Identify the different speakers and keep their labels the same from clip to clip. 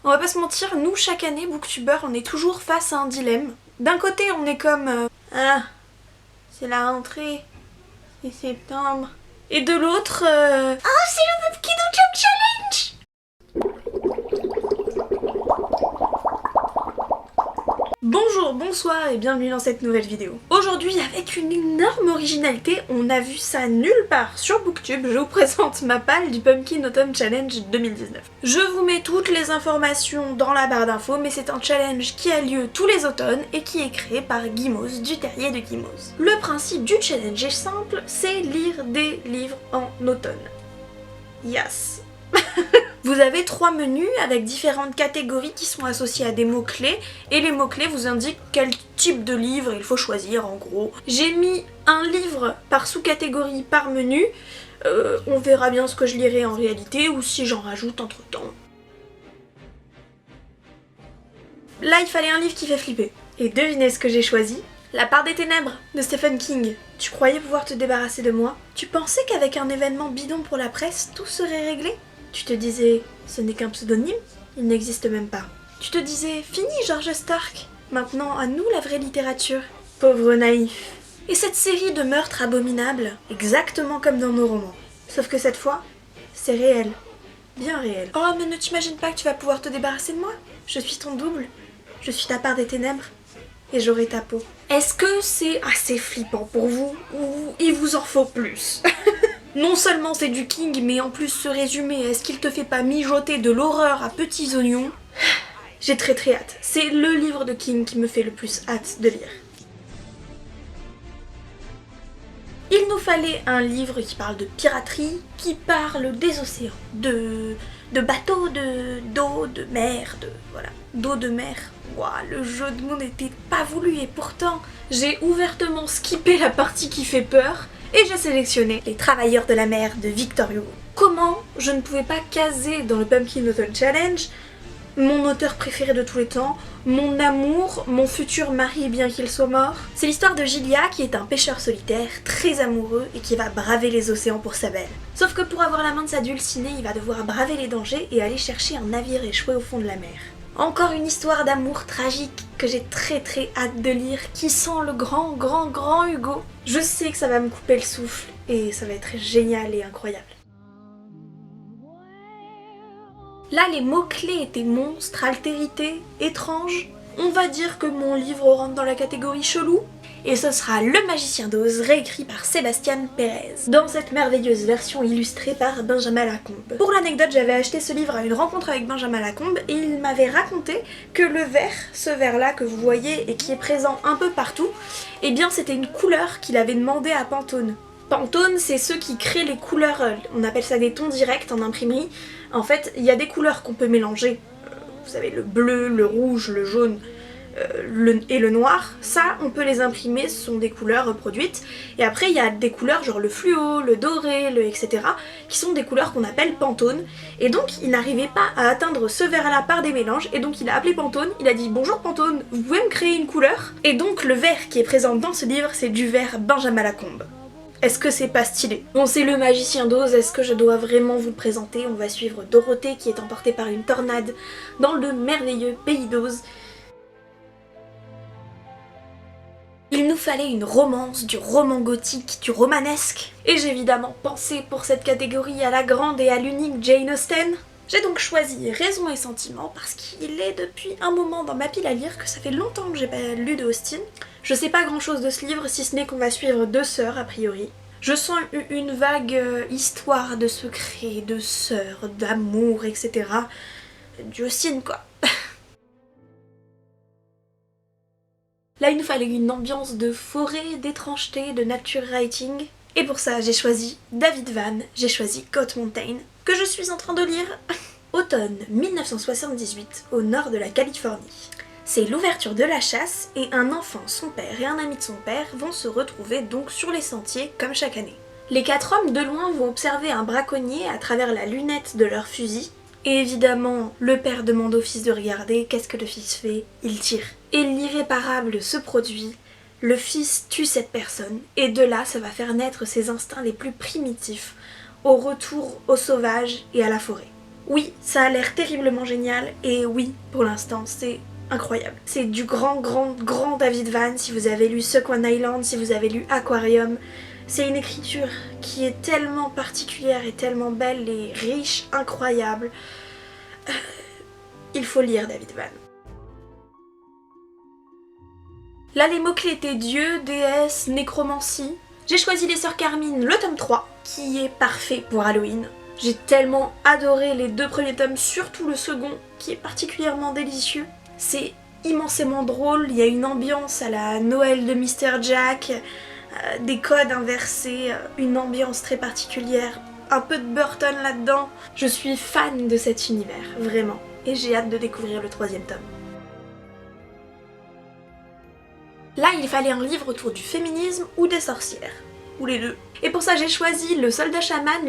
Speaker 1: On va pas se mentir, nous chaque année, booktubeurs, on est toujours face à un dilemme. D'un côté on est comme ah, c'est la rentrée, c'est septembre. Et de l'autre oh, c'est le Pumpkin Autumn Challenge. Bonjour, bonsoir et bienvenue dans cette nouvelle vidéo. Aujourd'hui, avec une énorme originalité, on a vu ça nulle part sur Booktube, je vous présente ma palle du Pumpkin Autumn Challenge 2019. Je vous mets toutes les informations dans la barre d'infos, mais c'est un challenge qui a lieu tous les automnes et qui est créé par Guimauze du Terrier de Guimauze. Le principe du challenge est simple, c'est lire des livres en automne. Yes. Vous avez 3 menus avec différentes catégories qui sont associées à des mots-clés et les mots-clés vous indiquent quel type de livre il faut choisir en gros. J'ai mis un livre par sous-catégorie par menu, on verra bien ce que je lirai en réalité ou si j'en rajoute entre temps. Là il fallait un livre qui fait flipper. Et devinez ce que j'ai choisi? La part des ténèbres de Stephen King. Tu croyais pouvoir te débarrasser de moi? Tu pensais qu'avec un événement bidon pour la presse, tout serait réglé? Tu te disais, ce n'est qu'un pseudonyme, il n'existe même pas. Tu te disais, fini George Stark, maintenant à nous la vraie littérature. Pauvre naïf. Et cette série de meurtres abominables, exactement comme dans nos romans. Sauf que cette fois, c'est réel. Bien réel. Oh mais ne t'imagine pas que tu vas pouvoir te débarrasser de moi? Je suis ton double. Je suis ta part des ténèbres. Et j'aurai ta peau. Est-ce que c'est assez flippant pour vous ou il vous en faut plus? Non seulement c'est du King, mais en plus ce résumé, est-ce qu'il te fait pas mijoter de l'horreur à petits oignons? J'ai très hâte. C'est le livre de King qui me fait le plus hâte de lire. Il nous fallait un livre qui parle de piraterie, qui parle des océans, de bateaux, d'eau, de mer, voilà, d'eau de mer. Ouah, le jeu de mots n'était pas voulu et pourtant j'ai ouvertement skippé la partie qui fait peur et j'ai sélectionné Les Travailleurs de la mer de Victor Hugo. Comment je ne pouvais pas caser dans le Pumpkin Autumn Challenge mon auteur préféré de tous les temps, mon amour, mon futur mari bien qu'il soit mort. C'est l'histoire de Gilia qui est un pêcheur solitaire, très amoureux et qui va braver les océans pour sa belle. Sauf que pour avoir la main de sa dulcinée, il va devoir braver les dangers et aller chercher un navire échoué au fond de la mer. Encore une histoire d'amour tragique que j'ai très hâte de lire, qui sent le grand Hugo. Je sais que ça va me couper le souffle et ça va être génial et incroyable. Là, les mots-clés étaient monstre, altérité, étrange. On va dire que mon livre rentre dans la catégorie chelou. Et ce sera Le Magicien d'Oz, réécrit par Sébastien Pérez, dans cette merveilleuse version illustrée par Benjamin Lacombe. Pour l'anecdote, j'avais acheté ce livre à une rencontre avec Benjamin Lacombe et il m'avait raconté que le vert, ce vert-là que vous voyez et qui est présent un peu partout, eh bien c'était une couleur qu'il avait demandé à Pantone. Pantone, c'est ceux qui créent les couleurs, on appelle ça des tons directs en imprimerie. En fait, il y a des couleurs qu'on peut mélanger, vous savez, le bleu, le rouge, le jaune et le noir. Ça, on peut les imprimer, ce sont des couleurs reproduites. Et après, il y a des couleurs genre le fluo, le doré, etc. qui sont des couleurs qu'on appelle Pantone. Et donc, il n'arrivait pas à atteindre ce vert-là par des mélanges. Et donc, il a appelé Pantone, il a dit « Bonjour Pantone, vous pouvez me créer une couleur ?» Et donc, le vert qui est présent dans ce livre, c'est du vert Benjamin Lacombe. Est-ce que c'est pas stylé? Bon, c'est Le Magicien d'Oz, est-ce que je dois vraiment vous le présenter? On va suivre Dorothée qui est emportée par une tornade dans le merveilleux pays d'Oz. Il nous fallait une romance, du roman gothique, du romanesque. Et j'ai évidemment pensé pour cette catégorie à la grande et à l'unique Jane Austen. J'ai donc choisi Raison et Sentiment parce qu'il est depuis un moment dans ma pile à lire, que ça fait longtemps que j'ai pas lu de Austen. Je sais pas grand chose de ce livre si ce n'est qu'on va suivre 2 sœurs a priori. Je sens une vague histoire de secrets, de sœurs, d'amour, etc. Du Austen quoi. Là il nous fallait une ambiance de forêt, d'étrangeté, de nature writing. Et pour ça j'ai choisi David Vann, j'ai choisi Coat Mountain, que je suis en train de lire. Automne 1978, au nord de la Californie. C'est l'ouverture de la chasse et un enfant, son père et un ami de son père vont se retrouver donc sur les sentiers comme chaque année. Les 4 hommes de loin vont observer un braconnier à travers la lunette de leur fusil. Et évidemment, le père demande au fils de regarder, qu'est-ce que le fils fait? Il tire. Et l'irréparable se produit, le fils tue cette personne, et de là ça va faire naître ses instincts les plus primitifs, au retour au sauvage et à la forêt. Oui, ça a l'air terriblement génial, et oui, pour l'instant, c'est incroyable. C'est du grand David Vann, si vous avez lu Suck One Island, si vous avez lu Aquarium. C'est une écriture qui est tellement particulière et tellement belle et riche, incroyable. Il faut lire David Vann. Là, les mots-clés étaient dieu, déesse, nécromancie. J'ai choisi Les Sœurs Carmine, le tome 3, qui est parfait pour Halloween. J'ai tellement adoré les 2 premiers tomes, surtout le second, qui est particulièrement délicieux. C'est immensément drôle, il y a une ambiance à la Noël de Mr. Jack, des codes inversés, une ambiance très particulière, un peu de Burton là-dedans. Je suis fan de cet univers, vraiment, et j'ai hâte de découvrir le 3e tome. Là, il fallait un livre autour du féminisme ou des sorcières, ou les deux. Et pour ça, j'ai choisi Le Soldat Chaman,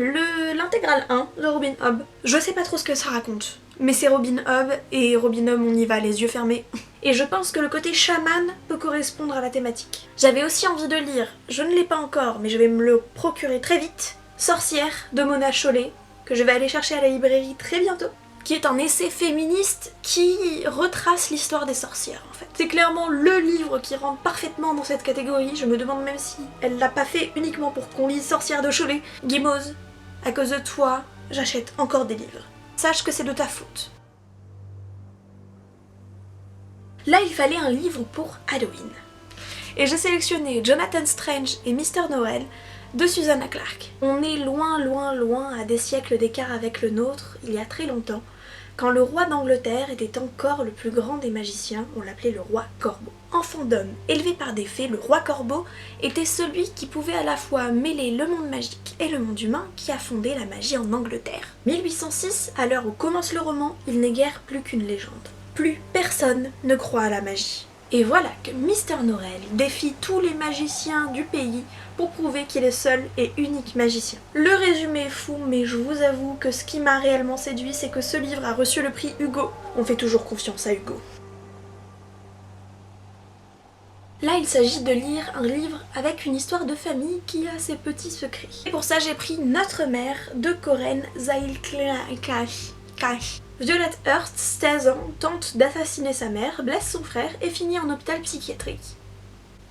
Speaker 1: l'intégrale 1 de Robin Hobb. Je sais pas trop ce que ça raconte, mais c'est Robin Hobb, et Robin Hobb, on y va les yeux fermés. Et je pense que le côté chaman peut correspondre à la thématique. J'avais aussi envie de lire, je ne l'ai pas encore, mais je vais me le procurer très vite, Sorcière de Mona Chollet, que je vais aller chercher à la librairie très bientôt, qui est un essai féministe qui retrace l'histoire des sorcières en fait. C'est clairement le livre qui rentre parfaitement dans cette catégorie, je me demande même si elle l'a pas fait uniquement pour qu'on lise Sorcière de Chollet. Guimauze, à cause de toi, j'achète encore des livres. Sache que c'est de ta faute. Là, il fallait un livre pour Halloween. Et j'ai sélectionné Jonathan Strange et Mr. Noël de Susanna Clarke. On est loin à des siècles d'écart avec le nôtre, il y a très longtemps, quand le roi d'Angleterre était encore le plus grand des magiciens, on l'appelait le roi Corbeau. Enfant d'homme, élevé par des fées, le roi Corbeau était celui qui pouvait à la fois mêler le monde magique et le monde humain qui a fondé la magie en Angleterre. 1806, à l'heure où commence le roman, il n'est guère plus qu'une légende. Plus personne ne croit à la magie. Et voilà que Mr. Noël défie tous les magiciens du pays pour prouver qu'il est seul et unique magicien. Le résumé est fou, mais je vous avoue que ce qui m'a réellement séduit, c'est que ce livre a reçu le prix Hugo. On fait toujours confiance à Hugo. Là, il s'agit de lire un livre avec une histoire de famille qui a ses petits secrets. Et pour ça, j'ai pris Notre mère de Corinne Zailklakash. Violet Hurst, 16 ans, tente d'assassiner sa mère, blesse son frère et finit en hôpital psychiatrique.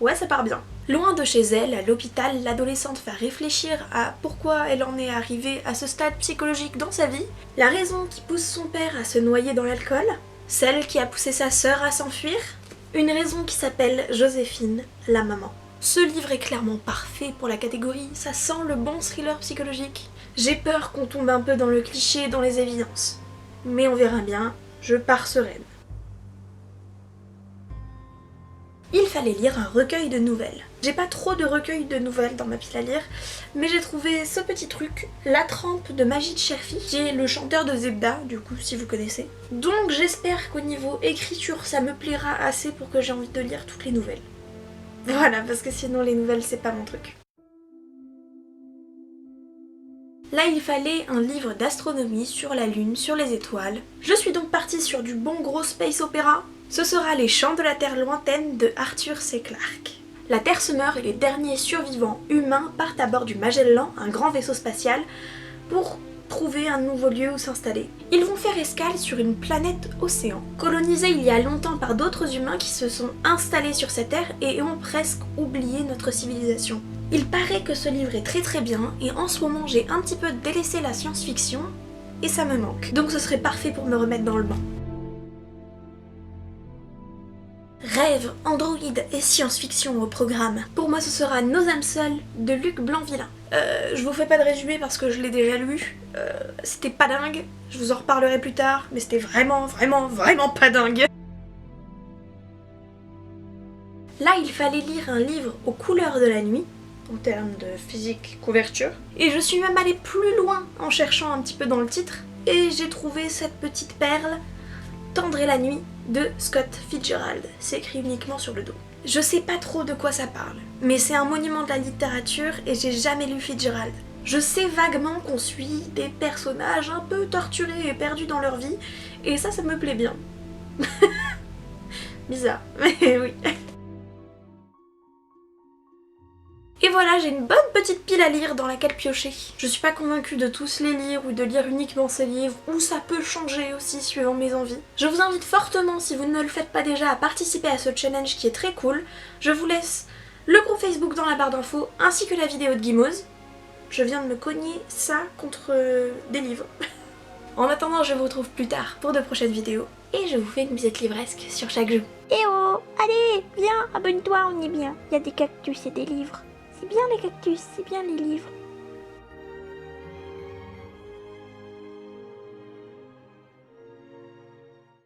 Speaker 1: Ouais, ça part bien. Loin de chez elle, à l'hôpital, l'adolescente va réfléchir à pourquoi elle en est arrivée à ce stade psychologique dans sa vie, la raison qui pousse son père à se noyer dans l'alcool, celle qui a poussé sa sœur à s'enfuir, une raison qui s'appelle Joséphine, la maman. Ce livre est clairement parfait pour la catégorie, ça sent le bon thriller psychologique. J'ai peur qu'on tombe un peu dans le cliché, dans les évidences. Mais on verra bien, je pars sereine. Il fallait lire un recueil de nouvelles. J'ai pas trop de recueils de nouvelles dans ma pile à lire, mais j'ai trouvé ce petit truc, La Trempe de Majid Cherfi, qui est le chanteur de Zebda, du coup, si vous connaissez. Donc j'espère qu'au niveau écriture, ça me plaira assez pour que j'ai envie de lire toutes les nouvelles. Voilà, parce que sinon les nouvelles, c'est pas mon truc. Là, il fallait un livre d'astronomie sur la Lune, sur les étoiles. Je suis donc partie sur du bon gros space opéra. Ce sera Les Chants de la Terre lointaine de Arthur C. Clarke. La Terre se meurt et les derniers survivants humains partent à bord du Magellan, un grand vaisseau spatial, pour trouver un nouveau lieu où s'installer. Ils vont faire escale sur une planète océan, colonisée il y a longtemps par d'autres humains qui se sont installés sur cette terre et ont presque oublié notre civilisation. Il paraît que ce livre est très bien et en ce moment j'ai un petit peu délaissé la science-fiction et ça me manque. Donc ce serait parfait pour me remettre dans le bain. Rêve, Android et science-fiction au programme. Pour moi ce sera Nos âmes seules de Luc Blanc-Villain. Je vous fais pas de résumé parce que je l'ai déjà lu. C'était pas dingue, je vous en reparlerai plus tard, mais c'était vraiment pas dingue. Là il fallait lire un livre aux couleurs de la nuit, en termes de physique couverture. Et je suis même allée plus loin en cherchant un petit peu dans le titre, et j'ai trouvé cette petite perle, Tendre et la nuit, de Scott Fitzgerald. C'est écrit uniquement sur le dos. Je sais pas trop de quoi ça parle, mais c'est un monument de la littérature et j'ai jamais lu Fitzgerald. Je sais vaguement qu'on suit des personnages un peu torturés et perdus dans leur vie, et ça me plaît bien. Bizarre, mais oui. Et voilà, j'ai une bonne petite pile à lire dans laquelle piocher. Je suis pas convaincue de tous les lire ou de lire uniquement ces livres, ou ça peut changer aussi suivant mes envies. Je vous invite fortement, si vous ne le faites pas déjà, à participer à ce challenge qui est très cool. Je vous laisse le groupe Facebook dans la barre d'infos, ainsi que la vidéo de Guimauve. Je viens de me cogner ça contre des livres. En attendant, je vous retrouve plus tard pour de prochaines vidéos, et je vous fais une petite livresque sur chaque jeu.
Speaker 2: Eh oh, allez, viens, abonne-toi, on est bien. Il y a des cactus et des livres. C'est bien les cactus, c'est bien les livres.